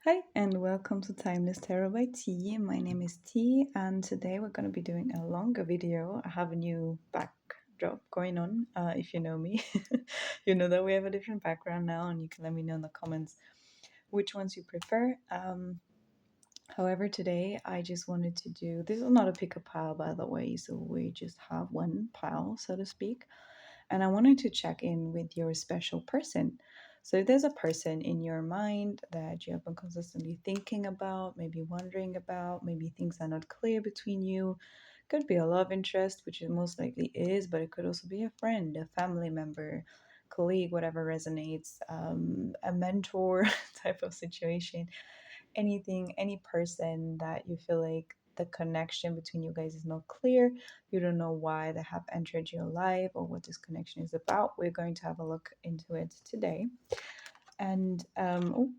Hi, and welcome to Timeless Tarot by T. My name is T, and today we're going to be doing a longer video. I have a new backdrop going on. If you know me, you know that we have a different background now, and you can let me know in the comments which ones you prefer. However, today I just wanted to do this is not a pick a pile, by the way, so we just have one pile, so to speak. And I wanted to check in with your special person. So, if there's a person in your mind that you have been consistently thinking about, maybe wondering about, maybe things are not clear between you, could be a love interest, which it most likely is, but it could also be a friend, a family member, colleague, whatever resonates, a mentor type of situation, anything, any person that you feel like the connection between you guys is not clear, you don't know why they have entered your life or what this connection is about. We're going to have a look into it today. And oh,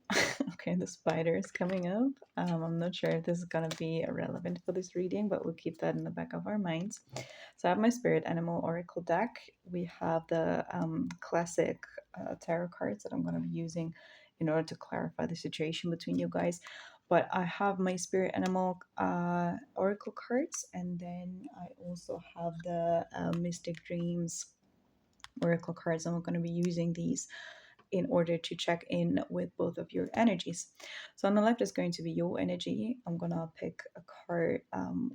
okay, the spider is coming up. I'm not sure if this is gonna be relevant for this reading, but we'll keep that in the back of our minds. So I have my spirit animal oracle deck. We have the classic tarot cards that I'm gonna be using in order to clarify the situation between you guys. But I have my spirit animal oracle cards, and then I also have the mystic dreams oracle cards, and we're going to be using these in order to check in with both of your energies. So on the left is going to be your energy. I'm gonna pick a card,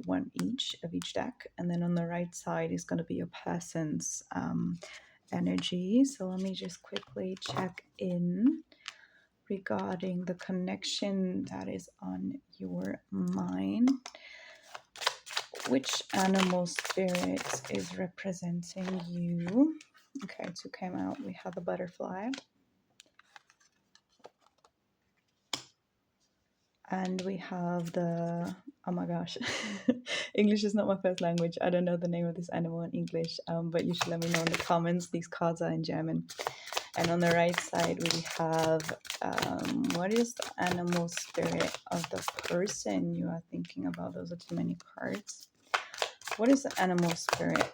one each of each deck, and then on the right side is going to be your person's energy. So let me just quickly check in regarding the connection that is on your mind. Which animal spirit is representing you? Okay, two came out. We have a butterfly. And we have the, oh my gosh, English is not my first language. I don't know the name of this animal in English, but you should let me know in the comments. These cards are in German. And on the right side, we have what is the animal spirit of the person you are thinking about? Those are too many cards. What is the animal spirit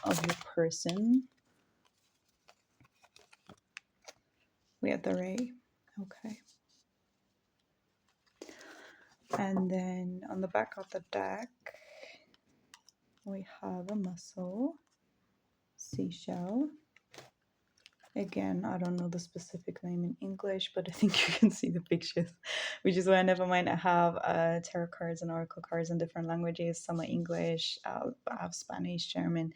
of your person? We have the ray. Okay. And then on the back of the deck, we have a mussel, seashell. Again, I don't know the specific name in English, but I think you can see the pictures, which is why, never mind, I have tarot cards and oracle cards in different languages. Some are English, I have Spanish, German,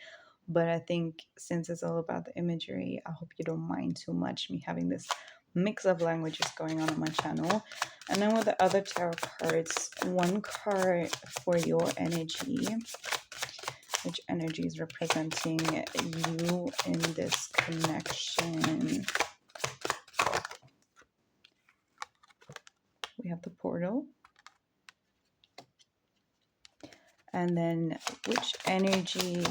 but I think since it's all about the imagery, I hope you don't mind too much me having this mix of languages going on my channel. And then with the other tarot cards, one card for your energy. Which energy is representing you in this connection? We have the portal. And then which energy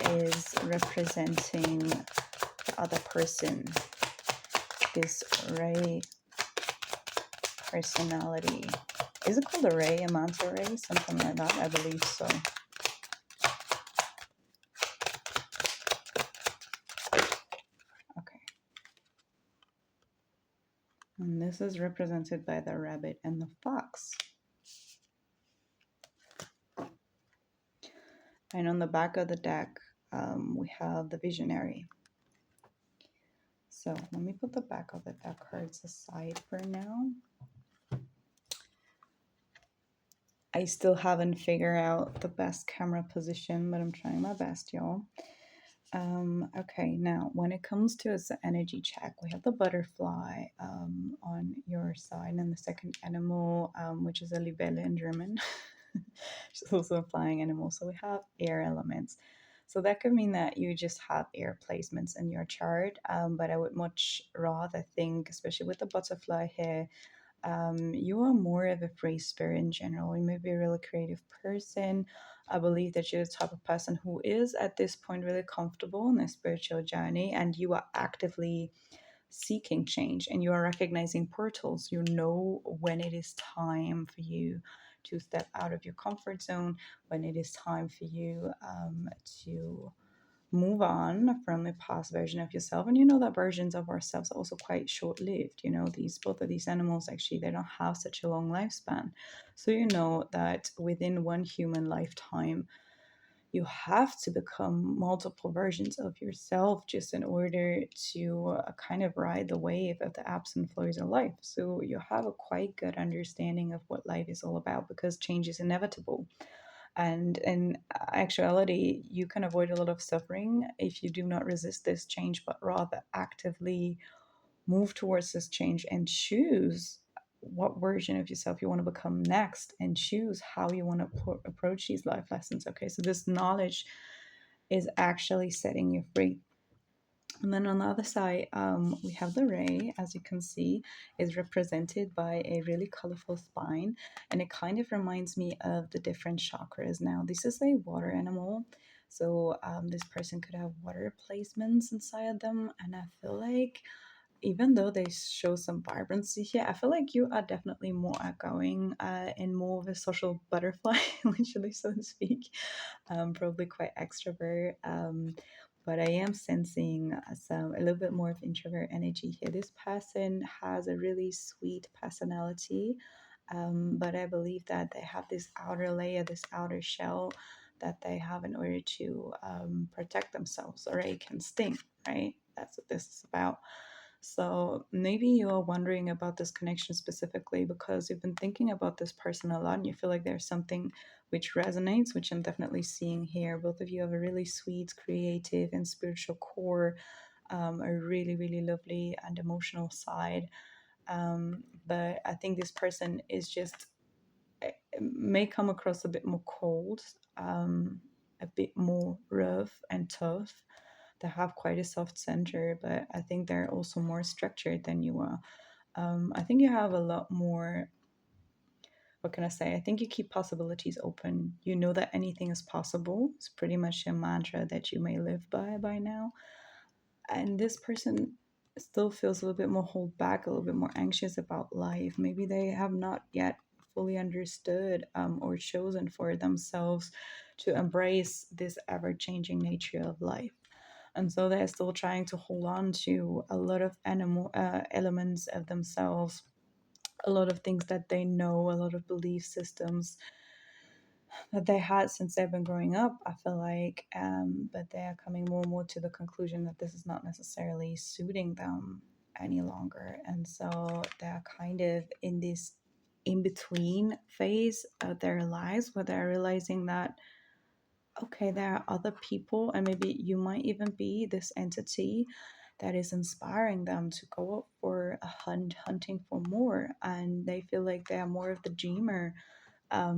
is representing the other person? This ray personality. Is it called a ray, a manta ray? Something like that, I believe so. Okay. And this is represented by the rabbit and the fox. And on the back of the deck, we have the visionary. So let me put the back of the deck cards aside for now. I still haven't figured out the best camera position, but I'm trying my best, y'all. Okay, now when it comes to the energy check, we have the butterfly on your side, and the second animal, which is a libelle in German. She's also a flying animal. So we have air elements. So that could mean that you just have air placements in your chart, but I would much rather think, especially with the butterfly here, you are more of a free spirit in general. You may be a really creative person. I believe that you're the type of person who is at this point really comfortable in their spiritual journey, and you are actively seeking change, and you are recognizing portals. You know when it is time for you to step out of your comfort zone, when it is time for you to move on from a past version of yourself. And you know that versions of ourselves are also quite short-lived. You know, these both of these animals actually, they don't have such a long lifespan. So you know that within one human lifetime you have to become multiple versions of yourself just in order to kind of ride the wave of the ebbs and flows of life. So you have a quite good understanding of what life is all about, because change is inevitable. And in actuality, you can avoid a lot of suffering if you do not resist this change, but rather actively move towards this change and choose what version of yourself you want to become next, and choose how you want to approach these life lessons. Okay, so this knowledge is actually setting you free. And then on the other side, we have the ray, as you can see, is represented by a really colorful spine. And it kind of reminds me of the different chakras. Now, this is a water animal. So this person could have water placements inside them. And I feel like even though they show some vibrancy here, I feel like you are definitely more outgoing and more of a social butterfly, literally, so to speak. Probably quite extrovert. But I am sensing a little bit more of introvert energy here. This person has a really sweet personality, but I believe that they have this outer layer, this outer shell that they have in order to protect themselves, or it can sting, right? That's what this is about. So maybe you're wondering about this connection specifically because you've been thinking about this person a lot and you feel like there's something which resonates, which I'm definitely seeing here. Both of you have a really sweet, creative, and spiritual core, a really, really lovely and emotional side. But I think this person is just may come across a bit more cold, a bit more rough and tough. They have quite a soft center, but I think they're also more structured than you are. I think you have a lot more. What can I say? I think you keep possibilities open. You know that anything is possible. It's pretty much a mantra that you may live by now. And this person still feels a little bit more hold back, a little bit more anxious about life. Maybe they have not yet fully understood or chosen for themselves to embrace this ever changing nature of life. And so they're still trying to hold on to a lot of elements of themselves, a lot of things that they know, a lot of belief systems that they had since they've been growing up, I feel like, but they are coming more and more to the conclusion that this is not necessarily suiting them any longer. And so they're kind of in this in between phase of their lives where they're realizing that, okay, there are other people, and maybe you might even be this entity that is inspiring them to go up for a hunt, hunting for more. And they feel like they are more of the dreamer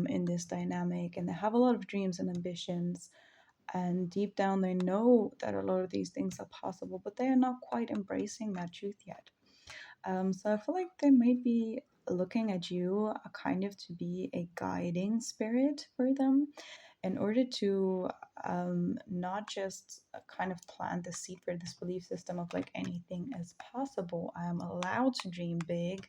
in this dynamic, and they have a lot of dreams and ambitions, and deep down they know that a lot of these things are possible, but they are not quite embracing that truth yet. So I feel like they may be looking at you kind of to be a guiding spirit for them in order to not just kind of plant the seed for this belief system of like anything is possible. I am allowed to dream big.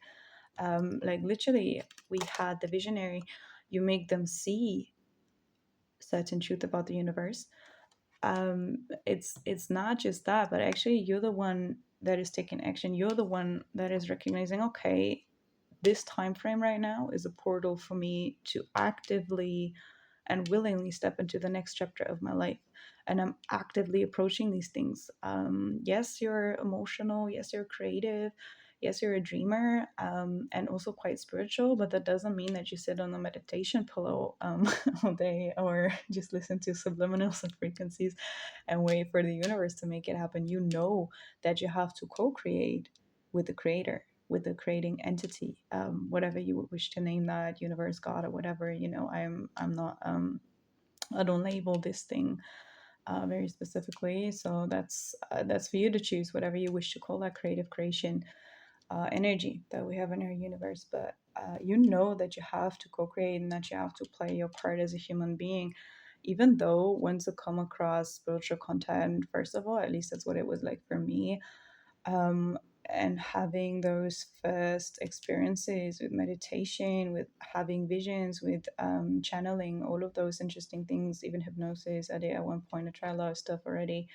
Like literally, we had the visionary. You make them see certain truth about the universe. It's not just that, but actually you're the one that is taking action. You're the one that is recognizing, okay, this time frame right now is a portal for me to actively and willingly step into the next chapter of my life. And I'm actively approaching these things. Yes, you're emotional. Yes, you're creative. Yes, you're a dreamer, and also quite spiritual, but that doesn't mean that you sit on the meditation pillow all day, or just listen to subliminals and frequencies and wait for the universe to make it happen. You know that you have to co create with the creator, with the creating entity, whatever you would wish to name that, universe, God, or whatever. You know, I'm not I don't label this thing very specifically. So that's for you to choose whatever you wish to call that creative creation energy that we have in our universe. But you know that you have to co-create and that you have to play your part as a human being, even though once you come across spiritual content, first of all, at least that's what it was like for me, and having those first experiences with meditation, with having visions, with channeling, all of those interesting things, even hypnosis. I did at one point, I tried a lot of stuff already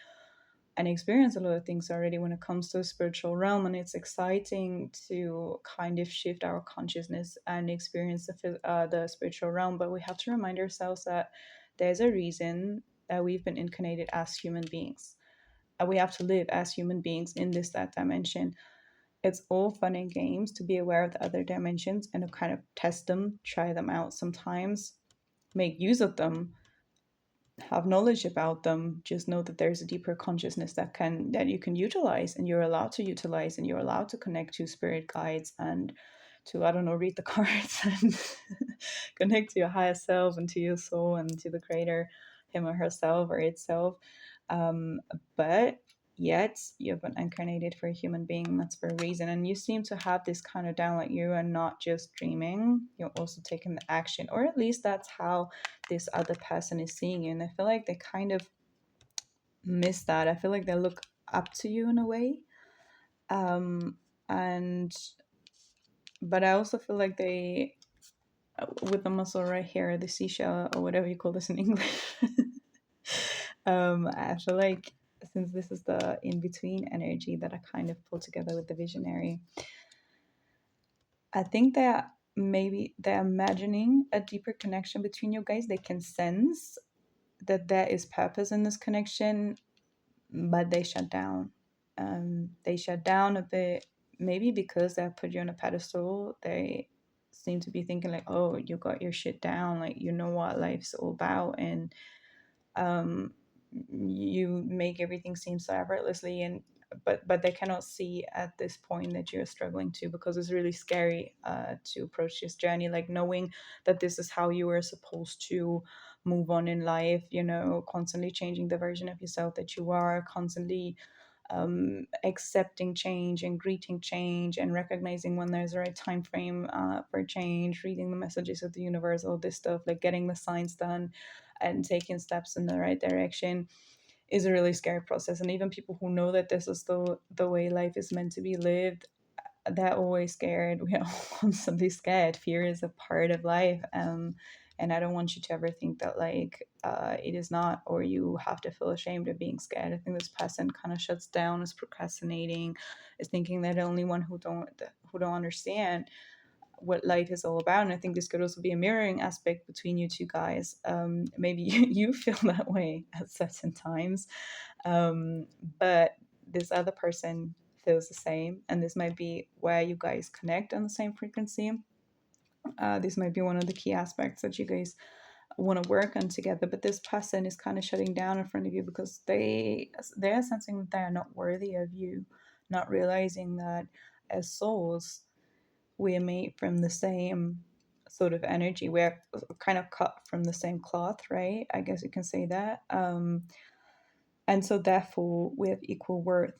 and experience a lot of things already when it comes to the spiritual realm. And it's exciting to kind of shift our consciousness and experience the spiritual realm. But we have to remind ourselves that there's a reason that we've been incarnated as human beings. And we have to live as human beings in that dimension. It's all fun and games to be aware of the other dimensions and to kind of test them, try them out sometimes, make use of them, have knowledge about them. Just know that there's a deeper consciousness that you can utilize, and you're allowed to utilize, and you're allowed to connect to spirit guides and to, I don't know, read the cards and connect to your higher self and to your soul and to the creator, him or herself or itself. um, but yet you've been incarnated for a human being. That's for a reason, and you seem to have this kind of down, like you are not just dreaming, you're also taking the action, or at least that's how this other person is seeing you. And I feel like they kind of miss that. I feel like they look up to you in a way. And but I also feel like they, with the muscle right here, the seashell or whatever you call this in English. I feel like since this is the in between energy that I kind of pull together with the visionary, I think that maybe they're imagining a deeper connection between you guys. They can sense that there is purpose in this connection, but they shut down. They shut down a bit, maybe because they put you on a pedestal. They seem to be thinking like, oh, you got your shit down, like you know what life's all about, and um, you make everything seem so effortlessly. And but they cannot see at this point that you're struggling too, because it's really scary to approach this journey, like knowing that this is how you were supposed to move on in life, you know, constantly changing the version of yourself that you are, constantly accepting change and greeting change and recognizing when there's a right time frame for change, reading the messages of the universe, all this stuff, like getting the signs done and taking steps in the right direction is a really scary process. And even people who know that this is the way life is meant to be lived, they're always scared. We are constantly scared. Fear is a part of life. And I don't want you to ever think that like it is not, or you have to feel ashamed of being scared. I think this person kind of shuts down, is procrastinating, is thinking they're the only one who don't understand what life is all about. And I think this could also be a mirroring aspect between you two guys. Maybe you feel that way at certain times, but this other person feels the same, and this might be where you guys connect on the same frequency. This might be one of the key aspects that you guys want to work on together. But this person is kind of shutting down in front of you because they're sensing that they're not worthy of you, not realizing that as souls we are made from the same sort of energy. We're kind of cut from the same cloth, right? I guess you can say that. And so therefore we have equal worth,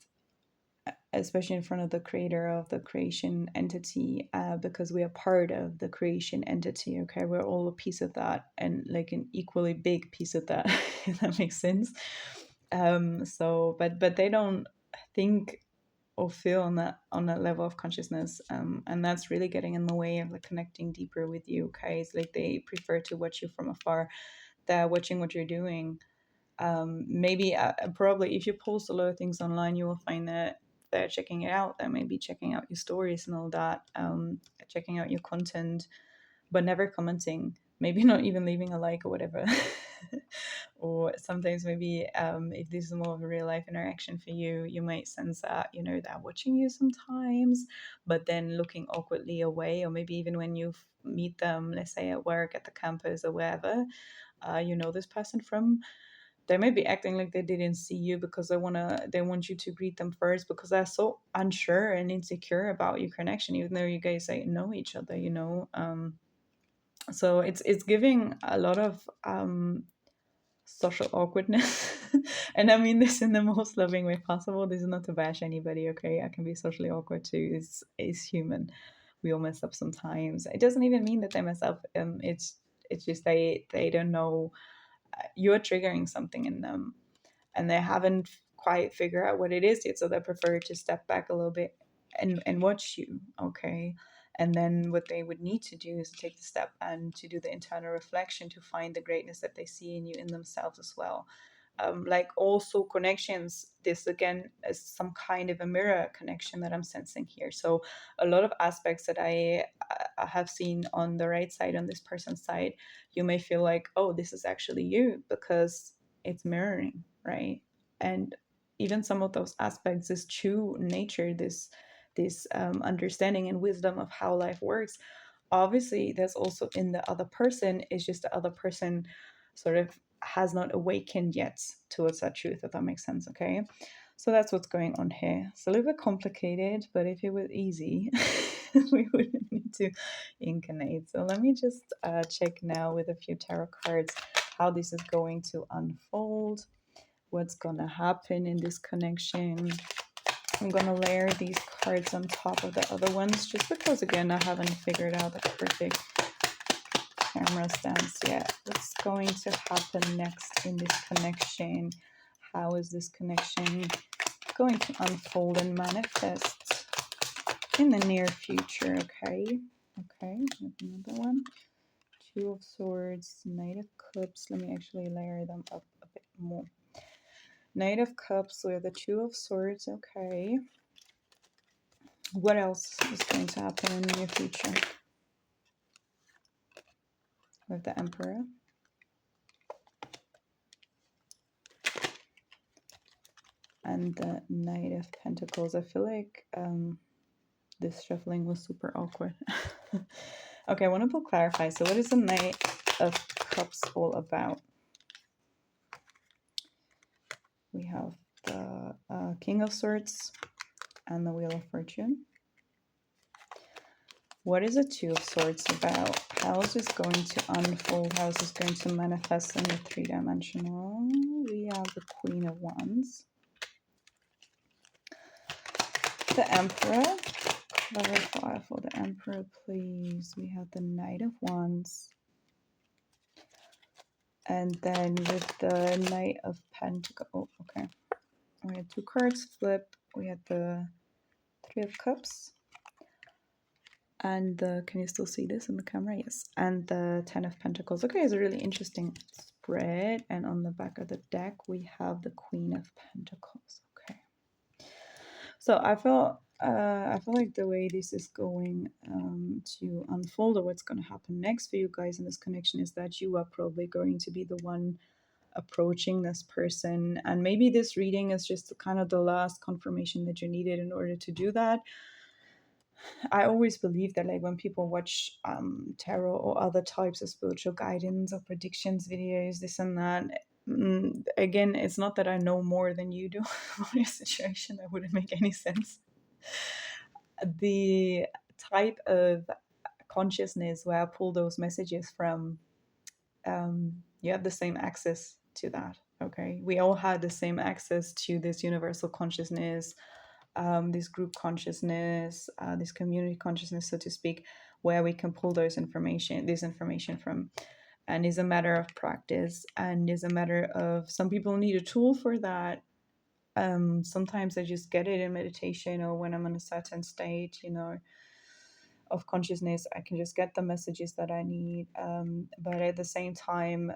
especially in front of the creator of the creation entity, because we are part of the creation entity. Okay, we're all a piece of that, and like an equally big piece of that, if that makes sense. So but they don't think or feel on that level of consciousness, and that's really getting in the way of like connecting deeper with you. Okay, it's like they prefer to watch you from afar. They're watching what you're doing. Maybe probably if you post a lot of things online, you will find that they're checking it out. They may be checking out your stories and all that, checking out your content, but never commenting, maybe not even leaving a like or whatever. Or sometimes maybe if this is more of a real life interaction for you, you might sense that, you know, they're watching you sometimes, but then looking awkwardly away. Or maybe even when you meet them, let's say at work, at the campus or wherever, you know this person from, they may be acting like they didn't see you because they want you to greet them first, because they're so unsure and insecure about your connection, even though you guys like know each other, you know. So it's giving a lot of social awkwardness. And I mean this in the most loving way possible. This is not to bash anybody, okay? I can be socially awkward too. It's human. We all mess up sometimes. It doesn't even mean that they mess up. It's just they don't know you're triggering something in them, and they haven't quite figured out what it is yet, so they prefer to step back a little bit and watch you, okay? And then what they would need to do is take the step and to do the internal reflection to find the greatness that they see in you in themselves as well. Like also connections, this again is some kind of a mirror connection that I'm sensing here. So a lot of aspects that I have seen on the right side, on this person's side, you may feel like, oh, this is actually you, because it's mirroring, right? And even some of those aspects, this true nature, this understanding and wisdom of how life works, obviously there's also in the other person. It's just the other person sort of has not awakened yet towards that truth, if that makes sense. Okay, so that's what's going on here. It's a little bit complicated, but if it was easy we wouldn't need to incarnate. So let me just check now with a few tarot cards how this is going to unfold, what's gonna happen in this connection. I'm gonna layer these cards on top of the other ones just because, again, I haven't figured out the perfect camera stance yet. What's going to happen next in this connection? How is this connection going to unfold and manifest in the near future? Okay, another one. Two of Swords, Knight of Cups. Let me actually layer them up a bit more. Knight of Cups with the Two of Swords. Okay. What else is going to happen in the near future? With the Emperor. And the Knight of Pentacles. I feel like this shuffling was super awkward. Okay, I want to clarify. So what is the Knight of Cups all about? We have the King of Swords and the Wheel of Fortune. What is the Two of Swords about? How is this going to unfold? How is this going to manifest in the three-dimensional? We have the Queen of Wands. The Emperor. Clarify for the Emperor, please. We have the Knight of Wands. And then with the Knight of Pentacles. Oh, okay. We had two cards flip. We had the Three of Cups. And the, can you still see this in the camera? Yes. And the Ten of Pentacles. Okay, it's a really interesting spread. And on the back of the deck, we have the Queen of Pentacles. Okay. So I feel like the way this is going to unfold, or what's going to happen next for you guys in this connection, is that you are probably going to be the one approaching this person. And maybe this reading is just kind of the last confirmation that you needed in order to do that. I always believe that, like, when people watch tarot or other types of spiritual guidance or predictions videos, this and that, again, it's not that I know more than you do about your situation. That wouldn't make any sense. The type of consciousness where I pull those messages from, you have the same access to that. Okay, we all had the same access to this universal consciousness, this group consciousness, this community consciousness, so to speak, where we can pull this information from. And it's a matter of practice, and it's a matter of, some people need a tool for that. Sometimes I just get it in meditation, or when I'm in a certain state, of consciousness, I can just get the messages that I need. But at the same time,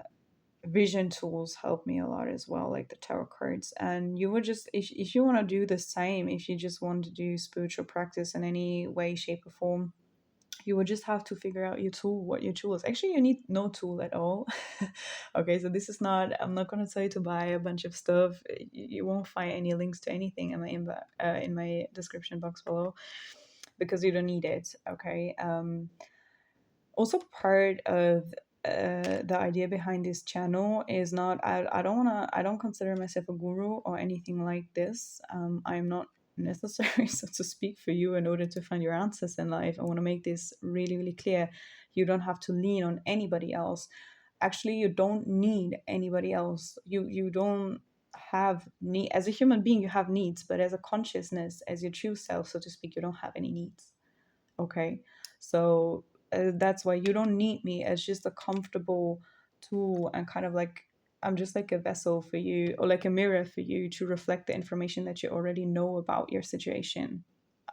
vision tools help me a lot as well, like the tarot cards. And you would just, if you want to do the same, if you just want to do spiritual practice in any way, shape, or form, you would just have to figure out your tool, what your tool is. Actually, you need no tool at all. Okay, so this is not, I'm not going to tell you to buy a bunch of stuff. You won't find any links to anything in my description box below, because you don't need it. Okay. Also, part of the idea behind this channel is not, I don't consider myself a guru or anything like this. I'm not necessary, so to speak, for you in order to find your answers in life. I want to make this really, really clear. You don't have to lean on anybody else. Actually, you don't need anybody else. You don't have need. As a human being, you have needs, but as a consciousness, as your true self, so to speak, you don't have any needs. Okay, so that's why you don't need me as just a comfortable tool, and kind of like, I'm just like a vessel for you, or like a mirror for you to reflect the information that you already know about your situation.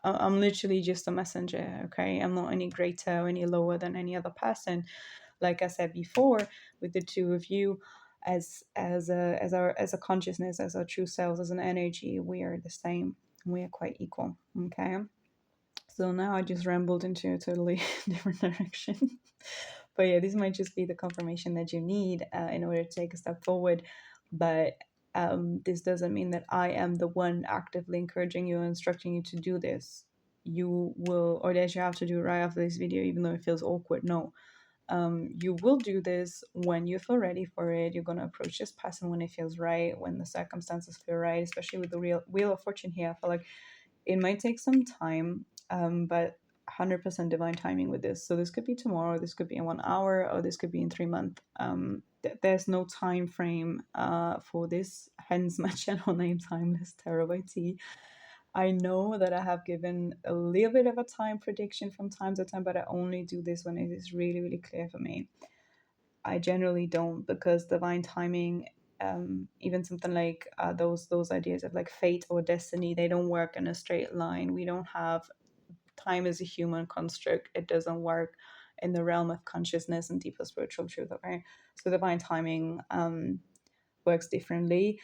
I'm literally just a messenger, okay? I'm not any greater or any lower than any other person. Like I said before, with the two of you, as a consciousness, as our true selves, as an energy, we are the same. We are quite equal, okay? So now I just rambled into a totally different direction. But yeah, this might just be the confirmation that you need in order to take a step forward. But this doesn't mean that I am the one actively encouraging you and instructing you to do this. You will, or that you have to do it right after this video, even though it feels awkward. No, you will do this when you feel ready for it. You're going to approach this person when it feels right, when the circumstances feel right, especially with the real wheel of fortune here. I feel like it might take some time, but 100% divine timing with this. So this could be tomorrow, this could be in 1 hour, or this could be in 3 months. There's no time frame for this, hence my channel name, Timeless Tarot by T. I know that I have given a little bit of a time prediction from time to time, but I only do this when it is really, really clear for me. I generally don't, because divine timing, even something like those ideas of like fate or destiny, they don't work in a straight line. We don't have time as a human construct. It doesn't work in the realm of consciousness and deeper spiritual truth. Okay, so divine timing works differently.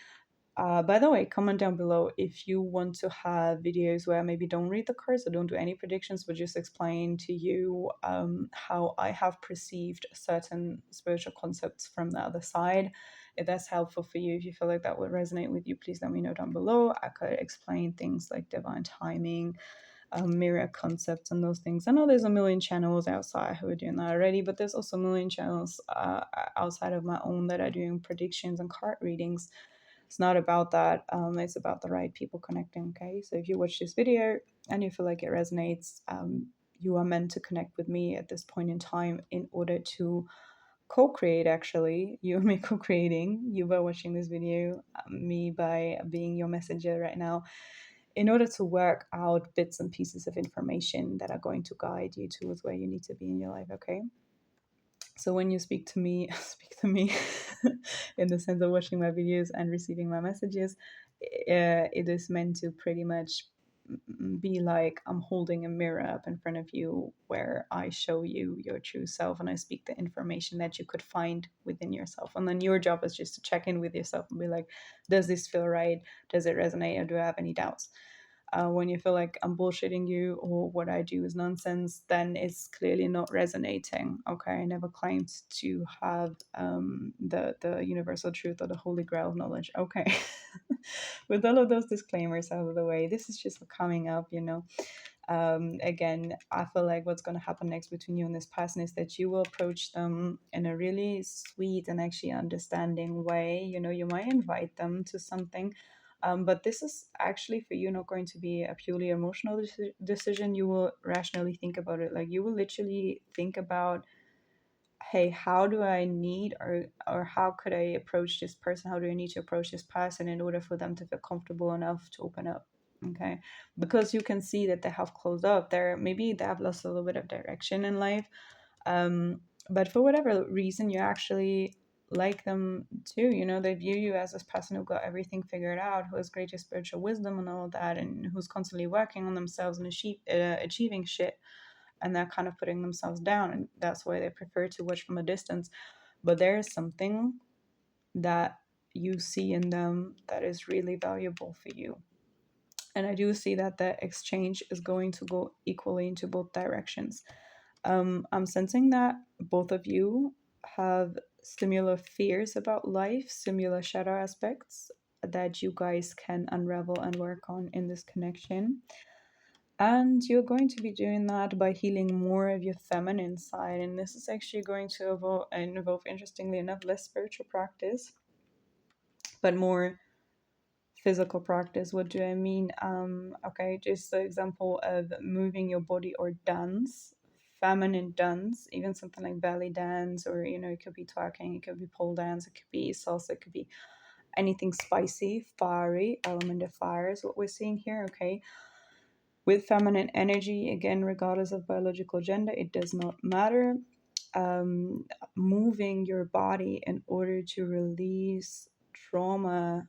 By the way, comment down below if you want to have videos where I maybe don't read the cards or don't do any predictions, but just explain to you how I have perceived certain spiritual concepts from the other side. If that's helpful for you, if you feel like that would resonate with you, please let me know down below. I could explain things like divine timing, mirror concepts, and those things. I know there's a million channels outside who are doing that already, but there's also a million channels outside of my own that are doing predictions and card readings. It's not about that. It's about the right people connecting. Okay, so if you watch this video and you feel like it resonates, you are meant to connect with me at this point in time in order to co-create. Actually, you and me co-creating, you by watching this video, me by being your messenger right now, in order to work out bits and pieces of information that are going to guide you towards where you need to be in your life. Okay, so when you speak to me, speak to me in the sense of watching my videos and receiving my messages, it is meant to pretty much be like I'm holding a mirror up in front of you where I show you your true self and I speak the information that you could find within yourself. And then your job is just to check in with yourself and be like, does this feel right? Does it resonate? Or do I have any doubts? When you feel like I'm bullshitting you or what I do is nonsense, then it's clearly not resonating. Okay, I never claimed to have the universal truth or the holy grail of knowledge. Okay, with all of those disclaimers out of the way, this is just for coming up, you know. Again, I feel like what's going to happen next between you and this person is that you will approach them in a really sweet and actually understanding way. You know, you might invite them to something, but this is actually for you not going to be a purely emotional decision. You will rationally think about it. Like you will literally think about, hey, how do I need or how could I approach this person? How do I need to approach this person in order for them to feel comfortable enough to open up? Okay, because you can see that they have closed up. Maybe they have lost a little bit of direction in life, but for whatever reason, you actually like them too. You know, they view you as this person who got everything figured out, who has greater spiritual wisdom and all of that, and who's constantly working on themselves and achieving shit, and they're kind of putting themselves down, and that's why they prefer to watch from a distance. But there is something that you see in them that is really valuable for you, and I do see that the exchange is going to go equally into both directions. I'm sensing that both of you have similar fears about life, similar shadow aspects that you guys can unravel and work on in this connection. And you're going to be doing that by healing more of your feminine side. And this is actually going to involve, interestingly enough, less spiritual practice, but more physical practice. What do I mean? Okay, just the example of moving your body or dance, feminine dance, even something like belly dance, or you know, it could be twerking, it could be pole dance, it could be salsa, it could be anything spicy, fiery, element of fire is what we're seeing here. Okay, with feminine energy, again, regardless of biological gender, it does not matter. Um, Moving your body in order to release trauma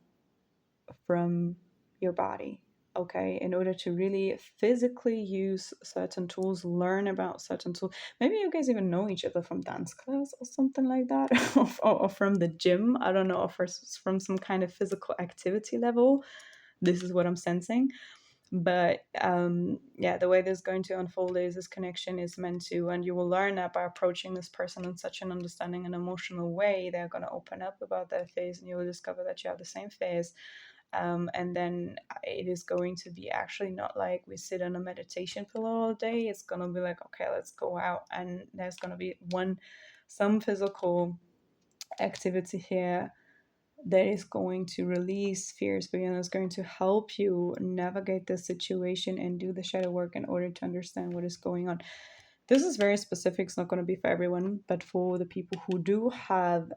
from your body. okay, in order to really physically use certain tools, learn about certain tools. Maybe you guys even know each other from dance class or something like that, or from the gym. I don't know, or from some kind of physical activity level. This is what I'm sensing. But yeah, the way this is going to unfold is this connection is meant to, and you will learn that by approaching this person in such an understanding and emotional way, they're going to open up about their phase, and you will discover that you have the same phase. And then it is going to be actually not like we sit on a meditation pillow all day. It's going to be like, okay, let's go out, and there's going to be some physical activity here that is going to release fears for you, and is going to help you navigate the situation and do the shadow work in order to understand what is going on. This is very specific. It's not going to be for everyone, but for the people who do have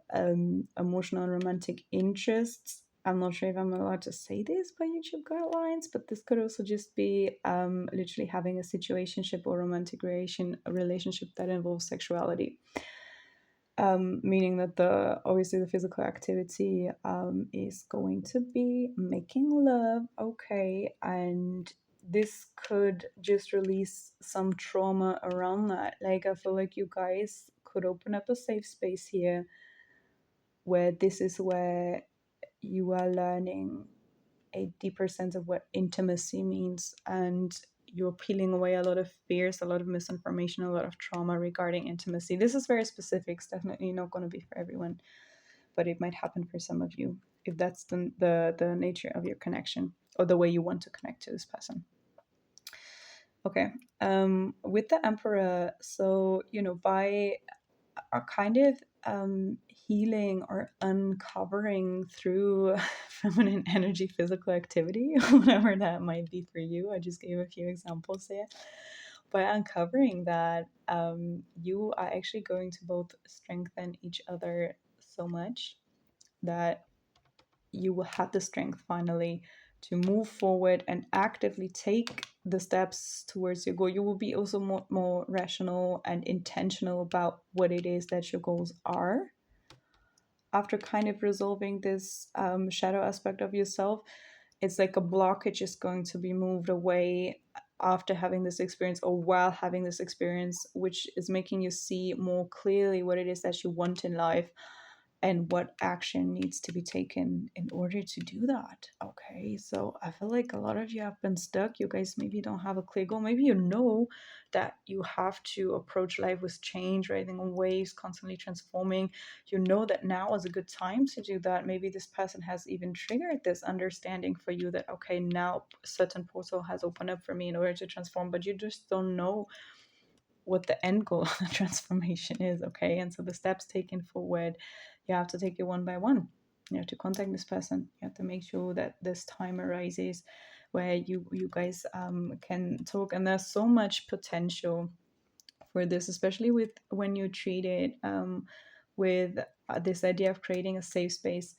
emotional and romantic interests, I'm not sure if I'm allowed to say this by YouTube guidelines, but this could also just be literally having a situationship or romantic relationship that involves sexuality. Meaning that obviously the physical activity is going to be making love, okay, and this could just release some trauma around that. Like, I feel like you guys could open up a safe space here where this is where you are learning a deeper sense of what intimacy means, and you're peeling away a lot of fears, a lot of misinformation, a lot of trauma regarding intimacy. This is very specific. It's definitely not going to be for everyone, but it might happen for some of you if that's the nature of your connection or the way you want to connect to this person. Okay. With the Emperor, so by a kind of healing or uncovering through feminine energy, physical activity, whatever that might be for you. I just gave a few examples here. By uncovering that, you are actually going to both strengthen each other so much that you will have the strength finally to move forward and actively take the steps towards your goal. You will be also more rational and intentional about what it is that your goals are. After kind of resolving this shadow aspect of yourself, it's like a blockage is going to be moved away after having this experience or while having this experience, which is making you see more clearly what it is that you want in life and what action needs to be taken in order to do that. Okay, so I feel like a lot of you have been stuck. You guys maybe don't have a clear goal. Maybe you know that you have to approach life with change, riding on waves, constantly transforming. You know that now is a good time to do that. Maybe this person has even triggered this understanding for you that, okay, now a certain portal has opened up for me in order to transform, but you just don't know what the end goal of the transformation is. Okay, and so the steps taken forward, you have to take it one by one. You have to contact this person. You have to make sure that this time arises where you guys can talk, and there's so much potential for this, especially with when you treat it with this idea of creating a safe space.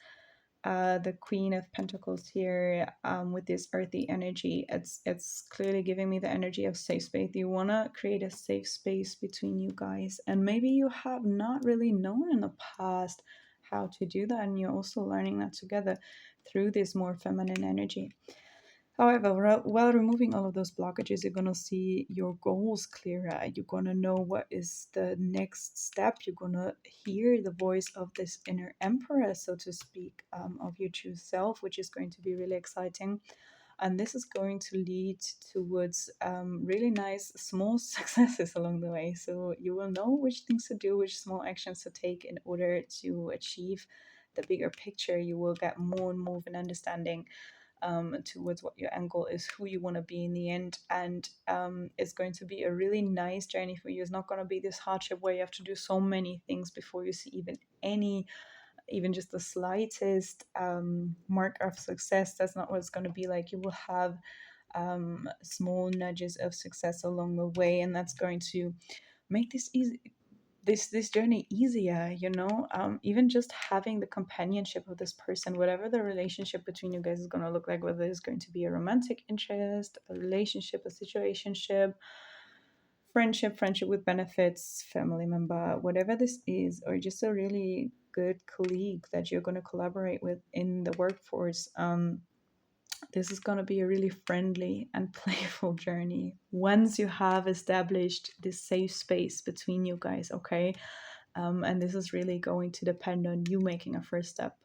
The Queen of Pentacles here, with this earthy energy, it's clearly giving me the energy of safe space. You want to create a safe space between you guys, and maybe you have not really known in the past how to do that, and you're also learning that together through this more feminine energy. However, while removing all of those blockages, you're going to see your goals clearer. You're going to know what is the next step. You're going to hear the voice of this inner emperor, so to speak, of your true self, which is going to be really exciting. And this is going to lead towards really nice small successes along the way. So you will know which things to do, which small actions to take in order to achieve the bigger picture. You will get more and more of an understanding towards what your end goal is, who you want to be in the end. And it's going to be a really nice journey for you. It's not going to be this hardship where you have to do so many things before you see even just the slightest mark of success. That's not what it's going to be like. You will have small nudges of success along the way, and that's going to make this easy, this journey easier. Even just having the companionship of this person, whatever the relationship between you guys is going to look like, whether it's going to be a romantic interest, a relationship, a situationship, friendship with benefits, family member, whatever this is, or just a really good colleague that you're going to collaborate with in the workforce. this is going to be a really friendly and playful journey once you have established this safe space between you guys, okay? And this is really going to depend on you making a first step,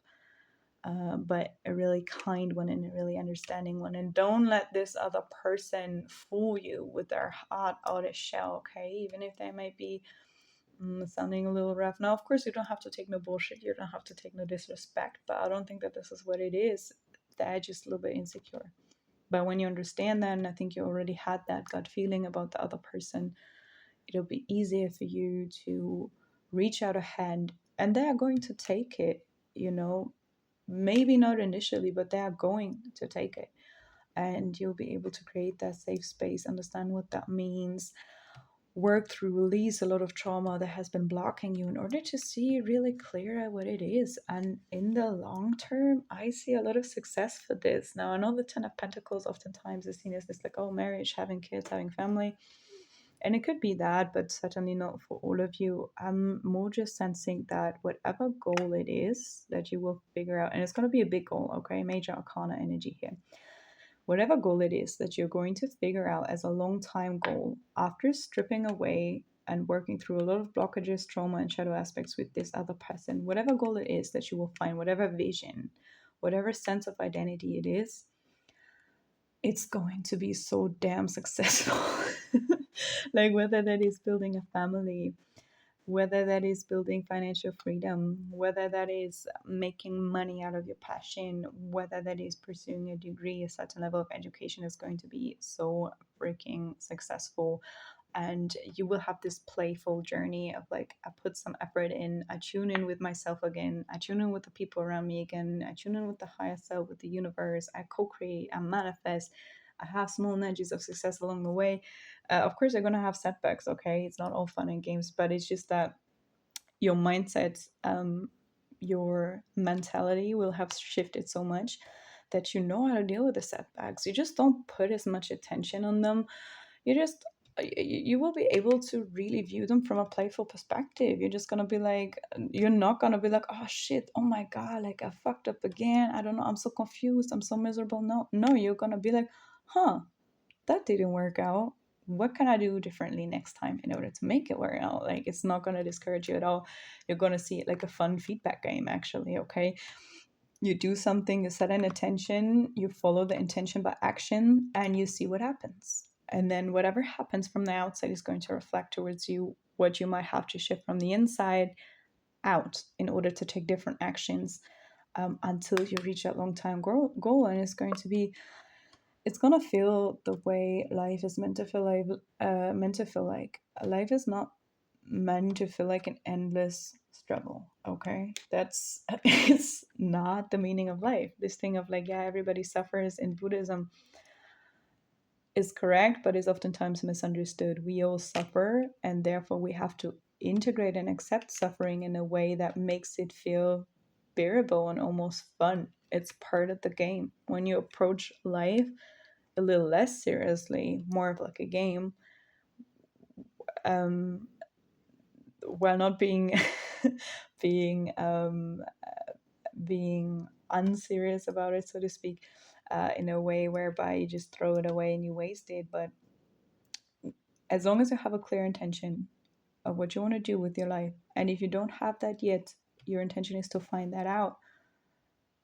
but a really kind one and a really understanding one. And don't let this other person fool you with their heart out of shell, okay? Even if they might be sounding a little rough. Now, of course, you don't have to take no bullshit. You don't have to take no disrespect, but I don't think that this is what it is. They're just a little bit insecure. But when you understand that, and I think you already had that gut feeling about the other person, it'll be easier for you to reach out a hand, and they are going to take it, you know, maybe not initially, but they are going to take it. And you'll be able to create that safe space, understand what that means, work through, release a lot of trauma that has been blocking you in order to see really clear what it is. And in the long term, I see a lot of success for this. Now, I know the Ten of Pentacles oftentimes is seen as this like, oh, marriage, having kids, having family. And it could be that, but certainly not for all of you. I'm more just sensing that whatever goal it is that you will figure out, and it's going to be a big goal, okay? Major arcana energy here. Whatever goal it is that you're going to figure out as a long time goal, after stripping away and working through a lot of blockages, trauma, and shadow aspects with this other person, whatever goal it is that you will find, whatever vision, whatever sense of identity it is, it's going to be so damn successful. Like whether that is building a family, whether that is building financial freedom, whether that is making money out of your passion, whether that is pursuing a degree, a certain level of education is going to be so freaking successful. And you will have this playful journey of like, I put some effort in, I tune in with myself again, I tune in with the people around me again, I tune in with the higher self, with the universe, I co-create, I manifest, I have small nudges of success along the way. Of course, you're going to have setbacks, okay? It's not all fun and games, but it's just that your mindset, your mentality will have shifted so much that you know how to deal with the setbacks. You just don't put as much attention on them. You just you will be able to really view them from a playful perspective. You're just gonna be like, you're not gonna be like, oh shit, oh my god, like I fucked up again. I don't know, I'm so confused, I'm so miserable. No, you're gonna be like, huh, that didn't work out. What can I do differently next time in order to make it work out? Like, it's not going to discourage you at all. You're going to see it like a fun feedback game, actually. Okay. You do something, you set an intention, you follow the intention by action, and you see what happens. And then whatever happens from the outside is going to reflect towards you what you might have to shift from the inside out in order to take different actions, until you reach that long time goal. And it's gonna feel the way life is meant to feel like. Life is not meant to feel like an endless struggle. Okay, that's it's not the meaning of life. This thing of like, yeah, everybody suffers in Buddhism is correct, but is oftentimes misunderstood. We all suffer, and therefore we have to integrate and accept suffering in a way that makes it feel bearable and almost fun. It's part of the game. When you approach life a little less seriously, more of like a game, um, while not being being being unserious about it, so to speak, in a way whereby you just throw it away and you waste it. But as long as you have a clear intention of what you want to do with your life, and if you don't have that yet, your intention is to find that out.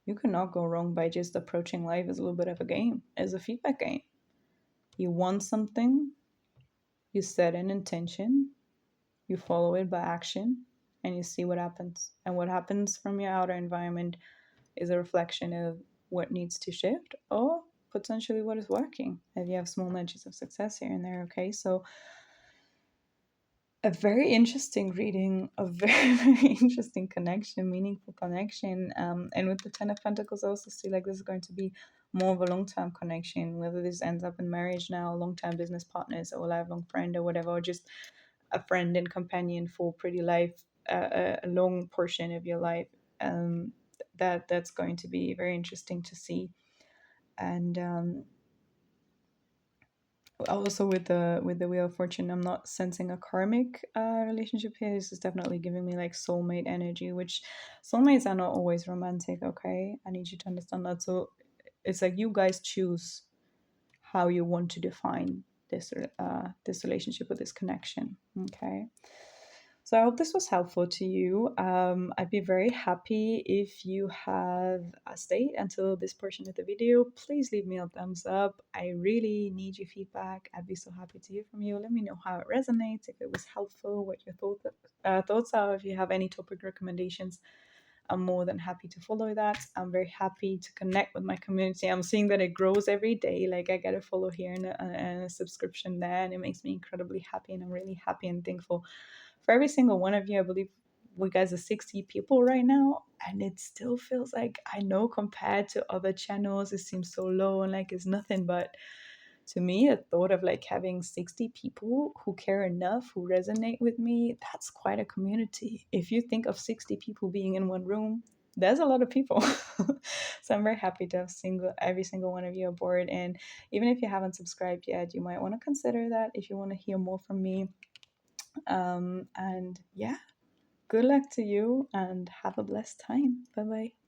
You cannot go wrong by just approaching life as a little bit of a game, as a feedback game. You want something, you set an intention, you follow it by action, and you see what happens. And what happens from your outer environment is a reflection of what needs to shift, or potentially what is working. If you have small nudges of success here and there, okay? So a very interesting reading, a very, very interesting connection, meaningful connection. And with the Ten of Pentacles, I also see like this is going to be more of a long-term connection, whether this ends up in marriage now, long-term business partners, or lifelong friend, or whatever, or just a friend and companion for pretty life, a long portion of your life. That's going to be very interesting to see. And also with the Wheel of Fortune, I'm not sensing a karmic relationship here. This is definitely giving me like soulmate energy, which soulmates are not always romantic. Okay, I need you to understand that. So it's like you guys choose how you want to define this relationship or this connection. Okay. So I hope this was helpful to you. I'd be very happy if you have stayed until this portion of the video. Please leave me a thumbs up. I really need your feedback. I'd be so happy to hear from you. Let me know how it resonates, if it was helpful, what your thoughts are. If you have any topic recommendations, I'm more than happy to follow that. I'm very happy to connect with my community. I'm seeing that it grows every day. Like I get a follow here and a subscription there, and it makes me incredibly happy. And I'm really happy and thankful for every single one of you. I believe we guys are 60 people right now, and it still feels like, I know compared to other channels, it seems so low and like it's nothing, but to me, the thought of like having 60 people who care enough, who resonate with me, that's quite a community. If you think of 60 people being in one room, there's a lot of people. So I'm very happy to have every single one of you aboard. And even if you haven't subscribed yet, you might want to consider that if you want to hear more from me. And yeah, good luck to you and have a blessed time. Bye bye.